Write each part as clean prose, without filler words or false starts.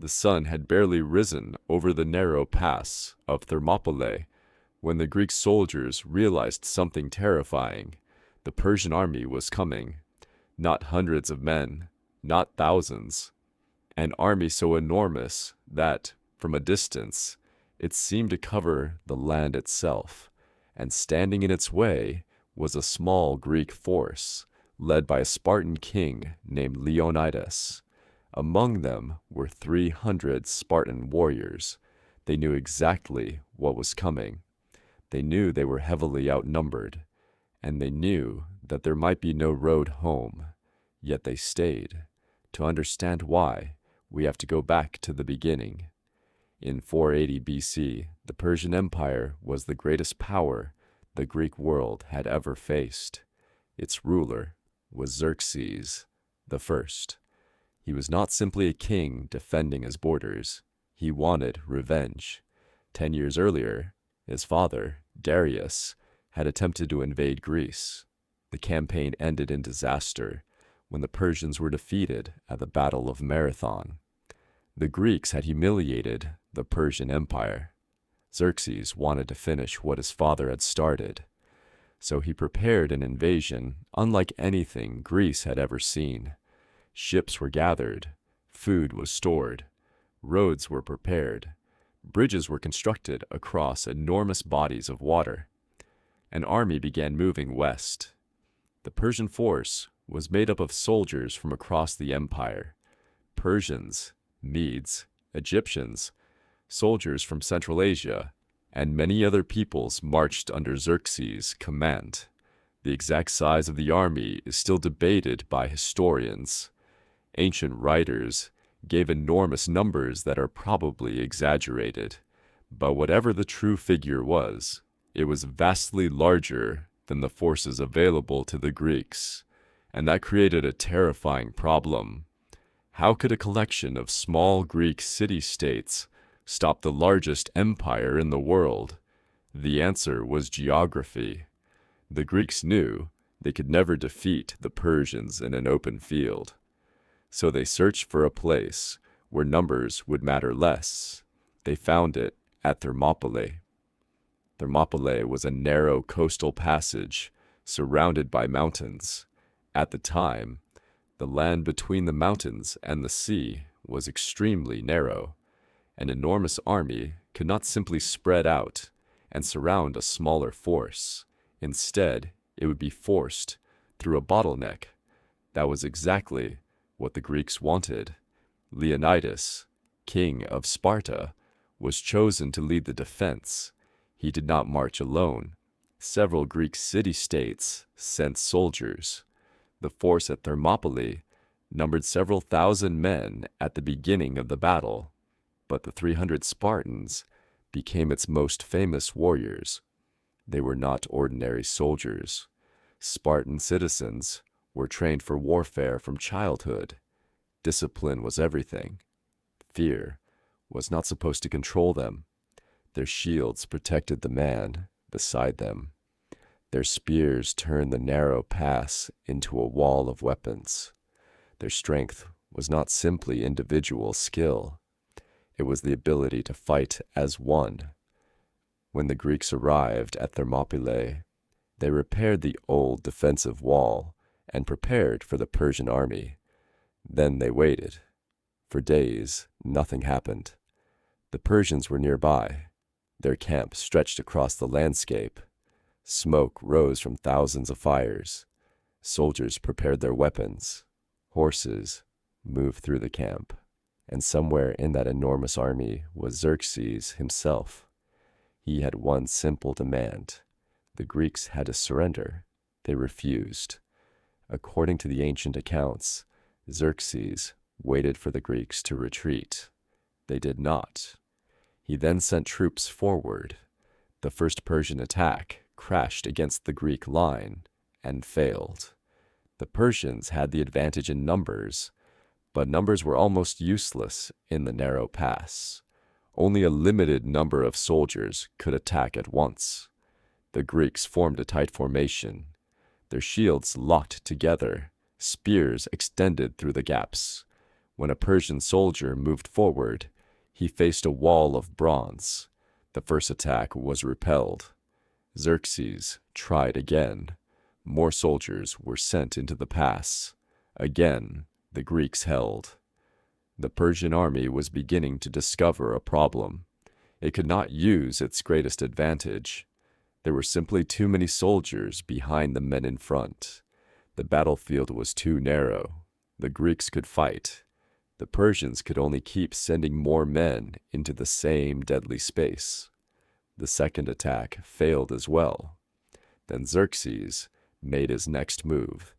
The sun had barely risen over the narrow pass of Thermopylae when the Greek soldiers realized something terrifying. The Persian army was coming. Not hundreds of men, not thousands. An army so enormous that, from a distance, it seemed to cover the land itself, and standing in its way was a small Greek force, led by a Spartan king named Leonidas. Among them were 300 Spartan warriors. They knew exactly what was coming. They knew they were heavily outnumbered, and they knew that there might be no road home. Yet they stayed. To understand why, we have to go back to the beginning. In 480 BC, the Persian Empire was the greatest power the Greek world had ever faced. Its ruler was Xerxes the First. He was not simply a king defending his borders. He wanted revenge. 10 years earlier, his father, Darius, had attempted to invade Greece. The campaign ended in disaster when the Persians were defeated at the Battle of Marathon. The Greeks had humiliated the Persian Empire. Xerxes wanted to finish what his father had started, so he prepared an invasion unlike anything Greece had ever seen. Ships were gathered, food was stored, roads were prepared, bridges were constructed across enormous bodies of water. An army began moving west. The Persian force was made up of soldiers from across the empire: Persians, Medes, Egyptians, soldiers from Central Asia, and many other peoples marched under Xerxes' command. The exact size of the army is still debated by historians. Ancient writers gave enormous numbers that are probably exaggerated, but whatever the true figure was, it was vastly larger than the forces available to the Greeks, and that created a terrifying problem. How could a collection of small Greek city-states stop the largest empire in the world? The answer was geography. The Greeks knew they could never defeat the Persians in an open field. So they searched for a place where numbers would matter less. They found it at Thermopylae. Thermopylae was a narrow coastal passage surrounded by mountains. At the time, the land between the mountains and the sea was extremely narrow. An enormous army could not simply spread out and surround a smaller force. Instead, it would be forced through a bottleneck. That was exactly what the Greeks wanted. Leonidas, king of Sparta, was chosen to lead the defense. He did not march alone. Several Greek city-states sent soldiers. The force at Thermopylae numbered several thousand men at the beginning of the battle, but the 300 Spartans became its most famous warriors. They were not ordinary soldiers. Spartan citizens were trained for warfare from childhood. Discipline was everything. Fear was not supposed to control them. Their shields protected the man beside them. Their spears turned the narrow pass into a wall of weapons. Their strength was not simply individual skill. It was the ability to fight as one. When the Greeks arrived at Thermopylae, they repaired the old defensive wall and prepared for the Persian army. Then they waited. For days, nothing happened. The Persians were nearby. Their camp stretched across the landscape. Smoke rose from thousands of fires. Soldiers prepared their weapons. Horses moved through the camp. And somewhere in that enormous army was Xerxes himself. He had one simple demand. The Greeks had to surrender. They refused. According to the ancient accounts, Xerxes waited for the Greeks to retreat. They did not. He then sent troops forward. The first Persian attack crashed against the Greek line and failed. The Persians had the advantage in numbers, but numbers were almost useless in the narrow pass. Only a limited number of soldiers could attack at once. The Greeks formed a tight formation. Their shields locked together, spears extended through the gaps. When a Persian soldier moved forward, he faced a wall of bronze. The first attack was repelled. Xerxes tried again. More soldiers were sent into the pass. Again, the Greeks held. The Persian army was beginning to discover a problem. It could not use its greatest advantage. There were simply too many soldiers behind the men in front. The battlefield was too narrow. The Greeks could fight. The Persians could only keep sending more men into the same deadly space. The second attack failed as well. Then Xerxes made his next move.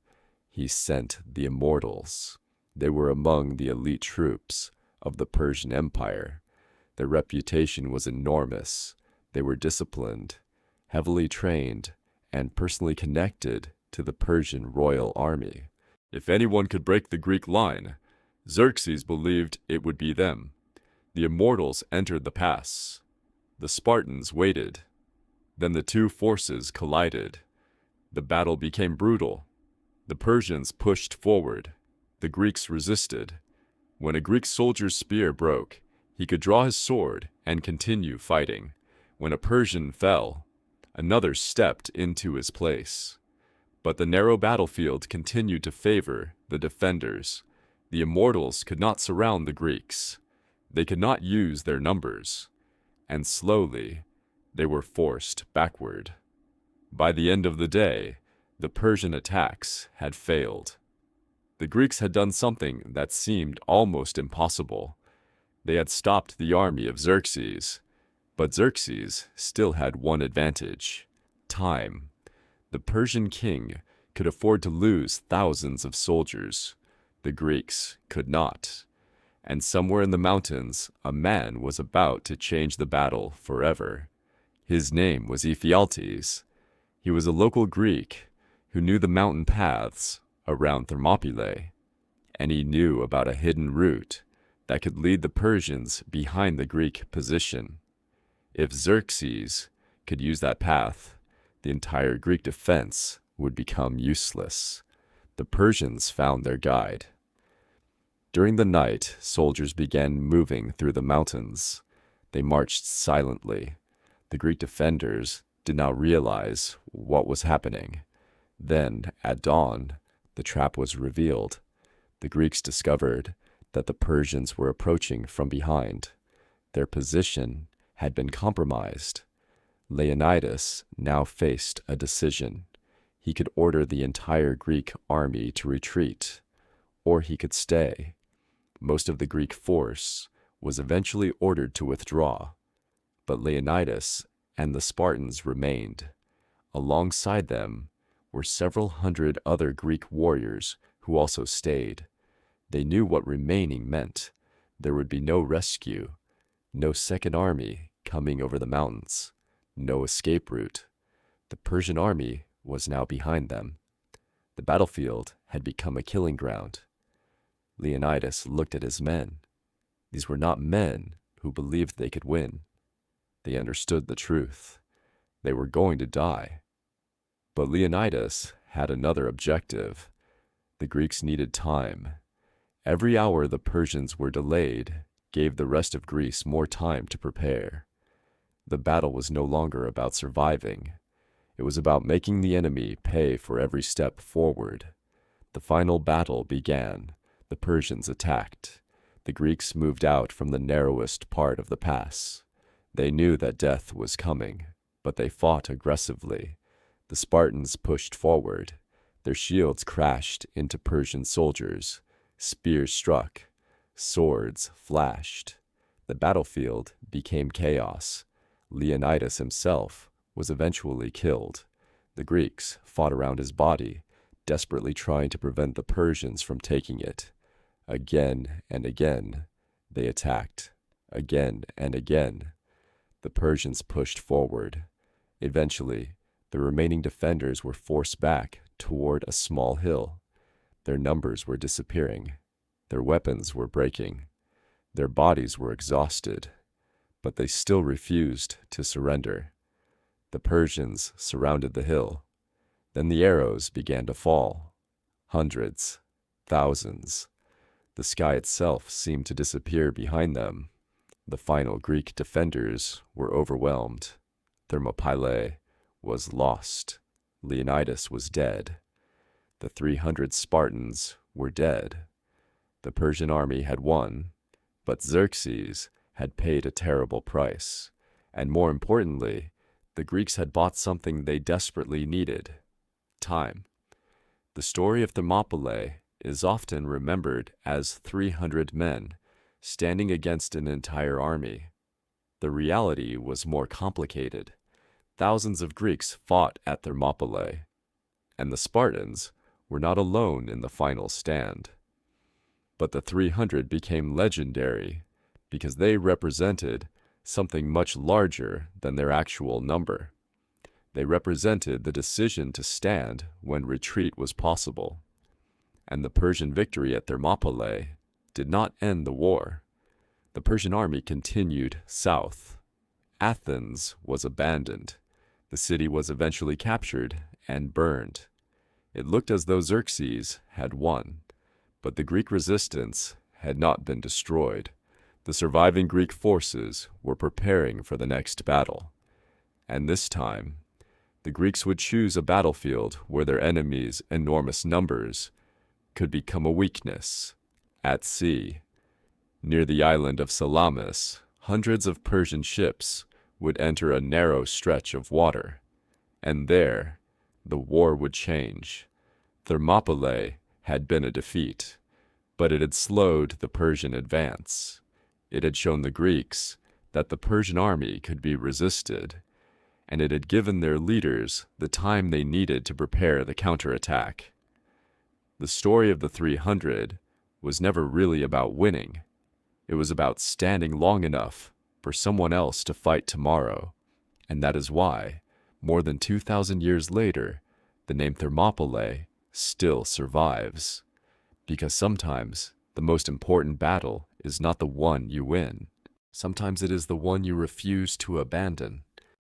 He sent the Immortals. They were among the elite troops of the Persian Empire. Their reputation was enormous. They were disciplined, heavily trained, and personally connected to the Persian royal army. If anyone could break the Greek line, Xerxes believed it would be them. The Immortals entered the pass. The Spartans waited. Then the two forces collided. The battle became brutal. The Persians pushed forward. The Greeks resisted. When a Greek soldier's spear broke, he could draw his sword and continue fighting. When a Persian fell, another stepped into his place. But the narrow battlefield continued to favor the defenders. The Immortals could not surround the Greeks. They could not use their numbers. And slowly, they were forced backward. By the end of the day, the Persian attacks had failed. The Greeks had done something that seemed almost impossible. They had stopped the army of Xerxes. But Xerxes still had one advantage: time. The Persian king could afford to lose thousands of soldiers. The Greeks could not. And somewhere in the mountains, a man was about to change the battle forever. His name was Ephialtes. He was a local Greek who knew the mountain paths around Thermopylae, and he knew about a hidden route that could lead the Persians behind the Greek position. If Xerxes could use that path, the entire Greek defense would become useless. The Persians found their guide. During the night, soldiers began moving through the mountains. They marched silently. The Greek defenders did not realize what was happening. Then, at dawn, the trap was revealed. The Greeks discovered that the Persians were approaching from behind. Their position had been compromised. Leonidas now faced a decision. He could order the entire Greek army to retreat, or he could stay. Most of the Greek force was eventually ordered to withdraw, but Leonidas and the Spartans remained. Alongside them were several hundred other Greek warriors who also stayed. They knew what remaining meant. There would be no rescue, no second army coming over the mountains, no escape route. The Persian army was now behind them. The battlefield had become a killing ground. Leonidas looked at his men. These were not men who believed they could win. They understood the truth. They were going to die. But Leonidas had another objective. The Greeks needed time. Every hour the Persians were delayed gave the rest of Greece more time to prepare. The battle was no longer about surviving. It was about making the enemy pay for every step forward. The final battle began. The Persians attacked. The Greeks moved out from the narrowest part of the pass. They knew that death was coming, but they fought aggressively. The Spartans pushed forward. Their shields crashed into Persian soldiers. Spears struck. Swords flashed. The battlefield became chaos. Leonidas himself was eventually killed. The Greeks fought around his body, desperately trying to prevent the Persians from taking it. Again and again, they attacked. Again and again, the Persians pushed forward. Eventually, the remaining defenders were forced back toward a small hill. Their numbers were disappearing. Their weapons were breaking. Their bodies were exhausted, but they still refused to surrender. The Persians surrounded the hill. Then the arrows began to fall. Hundreds, thousands. The sky itself seemed to disappear behind them. The final Greek defenders were overwhelmed. Thermopylae was lost. Leonidas was dead. The 300 Spartans were dead. The Persian army had won, but Xerxes had paid a terrible price. And more importantly, the Greeks had bought something they desperately needed: time. The story of Thermopylae is often remembered as 300 men standing against an entire army. The reality was more complicated. Thousands of Greeks fought at Thermopylae, and the Spartans were not alone in the final stand. But the 300 became legendary because they represented something much larger than their actual number. They represented the decision to stand when retreat was possible. And the Persian victory at Thermopylae did not end the war. The Persian army continued south. Athens was abandoned. The city was eventually captured and burned. It looked as though Xerxes had won, but the Greek resistance had not been destroyed. The surviving Greek forces were preparing for the next battle. And this time, the Greeks would choose a battlefield where their enemies' enormous numbers could become a weakness. At sea, near the island of Salamis, hundreds of Persian ships would enter a narrow stretch of water, and there the war would change. Thermopylae had been a defeat, but it had slowed the Persian advance. It had shown the Greeks that the Persian army could be resisted, and it had given their leaders the time they needed to prepare the counterattack. The story of the 300 was never really about winning. It was about standing long enough for someone else to fight tomorrow, and that is why, more than 2,000 years later, the name Thermopylae still survives. Because sometimes the most important battle is not the one you win. Sometimes it is the one you refuse to abandon.